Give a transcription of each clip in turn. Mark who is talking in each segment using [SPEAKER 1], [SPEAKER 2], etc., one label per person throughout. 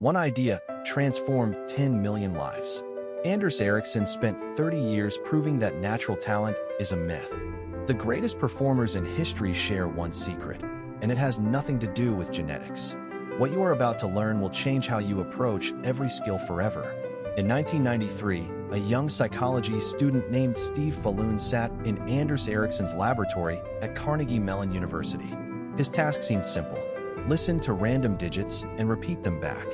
[SPEAKER 1] One idea transformed 10 million lives. Anders Ericsson spent 30 years proving that natural talent is a myth. The greatest performers in history share one secret, and it has nothing to do with genetics. What you are about to learn will change how you approach every skill forever. In 1993, a young psychology student named Steve Falloon sat in Anders Ericsson's laboratory at Carnegie Mellon University. His task seemed simple: listen to random digits and repeat them back.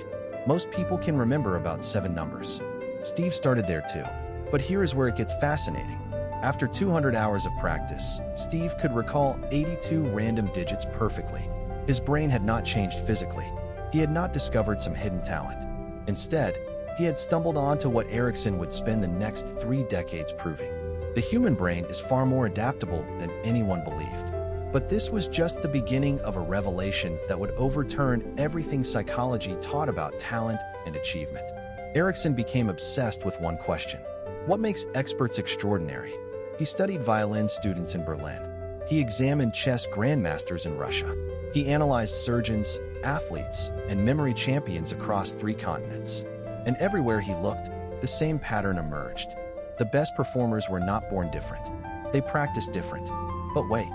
[SPEAKER 1] Most people can remember about 7 numbers. Steve started there too. But here is where it gets fascinating. After 200 hours of practice, Steve could recall 82 random digits perfectly. His brain had not changed physically. He had not discovered some hidden talent. Instead, he had stumbled onto what Ericsson would spend the next 3 decades proving. The human brain is far more adaptable than anyone believed. But this was just the beginning of a revelation that would overturn everything psychology taught about talent and achievement. Ericsson became obsessed with one question: what makes experts extraordinary? He studied violin students in Berlin. He examined chess grandmasters in Russia. He analyzed surgeons, athletes, and memory champions across 3 continents. And everywhere he looked, the same pattern emerged. The best performers were not born different. They practiced different. But wait,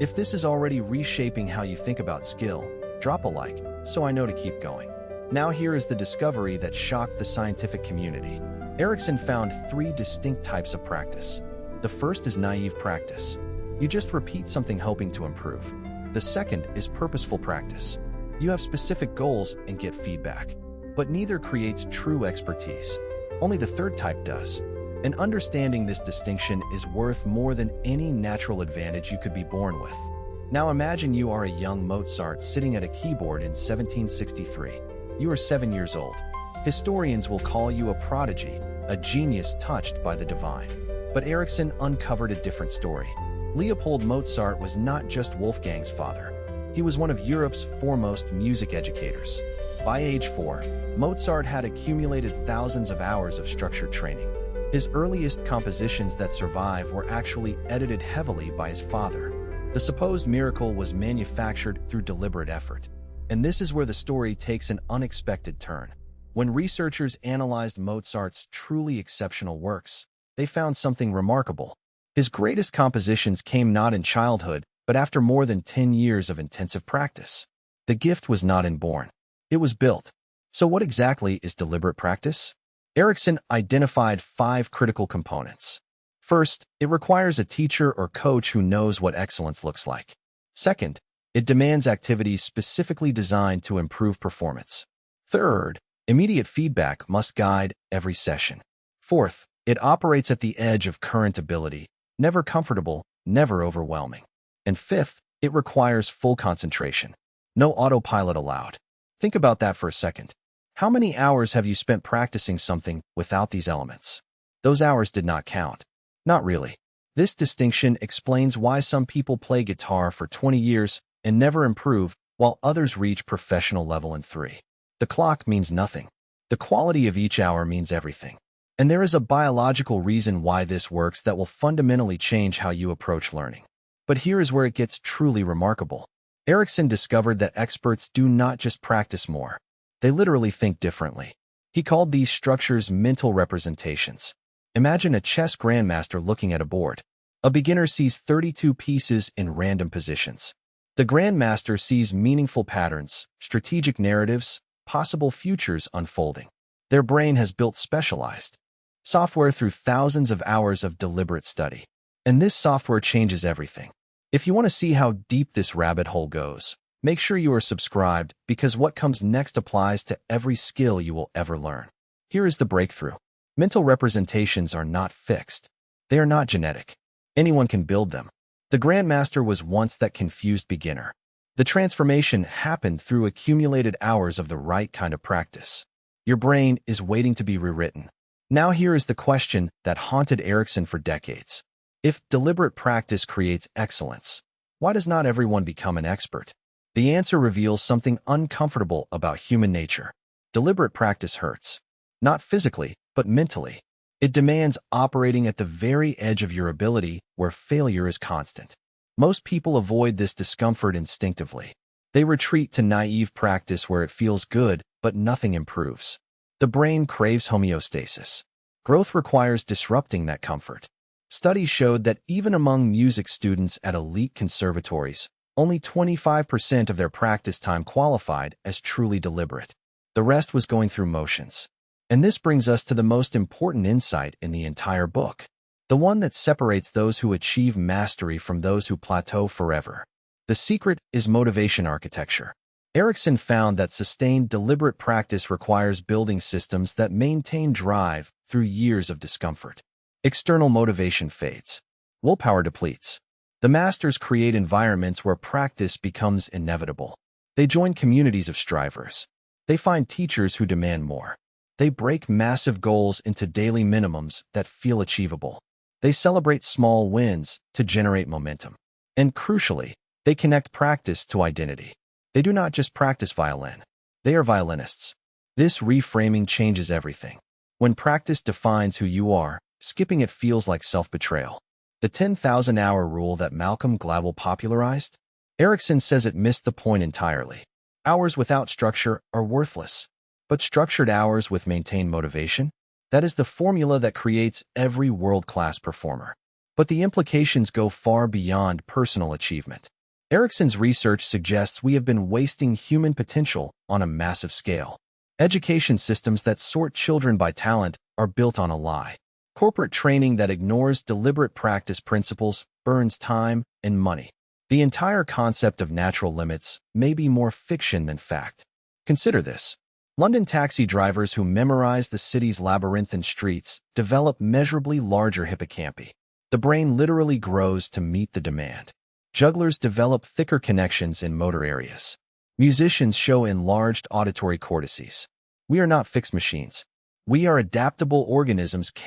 [SPEAKER 1] if this is already reshaping how you think about skill, drop a like, so I know to keep going. Now here is the discovery that shocked the scientific community. Ericsson found 3 distinct types of practice. The first is naive practice. You just repeat something hoping to improve. The second is purposeful practice. You have specific goals and get feedback. But neither creates true expertise. Only the third type does. And understanding this distinction is worth more than any natural advantage you could be born with. Now imagine you are a young Mozart sitting at a keyboard in 1763. You are 7 years old. Historians will call you a prodigy, a genius touched by the divine. But Ericsson uncovered a different story. Leopold Mozart was not just Wolfgang's father. He was one of Europe's foremost music educators. By age 4, Mozart had accumulated thousands of hours of structured training. His earliest compositions that survive were actually edited heavily by his father. The supposed miracle was manufactured through deliberate effort. And this is where the story takes an unexpected turn. When researchers analyzed Mozart's truly exceptional works, they found something remarkable. His greatest compositions came not in childhood, but after more than 10 years of intensive practice. The gift was not inborn. It was built. So what exactly is deliberate practice? Ericsson identified 5 critical components. First, it requires a teacher or coach who knows what excellence looks like. Second, it demands activities specifically designed to improve performance. Third, immediate feedback must guide every session. Fourth, it operates at the edge of current ability, never comfortable, never overwhelming. And fifth, it requires full concentration. No autopilot allowed. Think about that for a second. How many hours have you spent practicing something without these elements? Those hours did not count. Not really. This distinction explains why some people play guitar for 20 years and never improve, while others reach professional level in 3. The clock means nothing. The quality of each hour means everything. And there is a biological reason why this works that will fundamentally change how you approach learning. But here is where it gets truly remarkable. Ericsson discovered that experts do not just practice more. They literally think differently. He called these structures mental representations. Imagine a chess grandmaster looking at a board. A beginner sees 32 pieces in random positions. The grandmaster sees meaningful patterns, strategic narratives, possible futures unfolding. Their brain has built specialized software through thousands of hours of deliberate study. And this software changes everything. If you want to see how deep this rabbit hole goes, make sure you are subscribed, because what comes next applies to every skill you will ever learn. Here is the breakthrough. Mental representations are not fixed. They are not genetic. Anyone can build them. The grandmaster was once that confused beginner. The transformation happened through accumulated hours of the right kind of practice. Your brain is waiting to be rewritten. Now here is the question that haunted Ericsson for decades. If deliberate practice creates excellence, why does not everyone become an expert? The answer reveals something uncomfortable about human nature. Deliberate practice hurts. Not physically, but mentally. It demands operating at the very edge of your ability, where failure is constant. Most people avoid this discomfort instinctively. They retreat to naive practice where it feels good, but nothing improves. The brain craves homeostasis. Growth requires disrupting that comfort. Studies showed that even among music students at elite conservatories, only 25% of their practice time qualified as truly deliberate. The rest was going through motions. And this brings us to the most important insight in the entire book, the one that separates those who achieve mastery from those who plateau forever. The secret is motivation architecture. Ericsson found that sustained, deliberate practice requires building systems that maintain drive through years of discomfort. External motivation fades. Willpower depletes. The masters create environments where practice becomes inevitable. They join communities of strivers. They find teachers who demand more. They break massive goals into daily minimums that feel achievable. They celebrate small wins to generate momentum. And crucially, they connect practice to identity. They do not just practice violin. They are violinists. This reframing changes everything. When practice defines who you are, skipping it feels like self-betrayal. The 10,000-hour rule that Malcolm Gladwell popularized? Ericsson says it missed the point entirely. Hours without structure are worthless. But structured hours with maintained motivation? That is the formula that creates every world-class performer. But the implications go far beyond personal achievement. Ericsson's research suggests we have been wasting human potential on a massive scale. Education systems that sort children by talent are built on a lie. Corporate training that ignores deliberate practice principles burns time and money. The entire concept of natural limits may be more fiction than fact. Consider this. London taxi drivers who memorize the city's labyrinthine streets develop measurably larger hippocampi. The brain literally grows to meet the demand. Jugglers develop thicker connections in motor areas. Musicians show enlarged auditory cortices. We are not fixed machines. We are adaptable organisms capable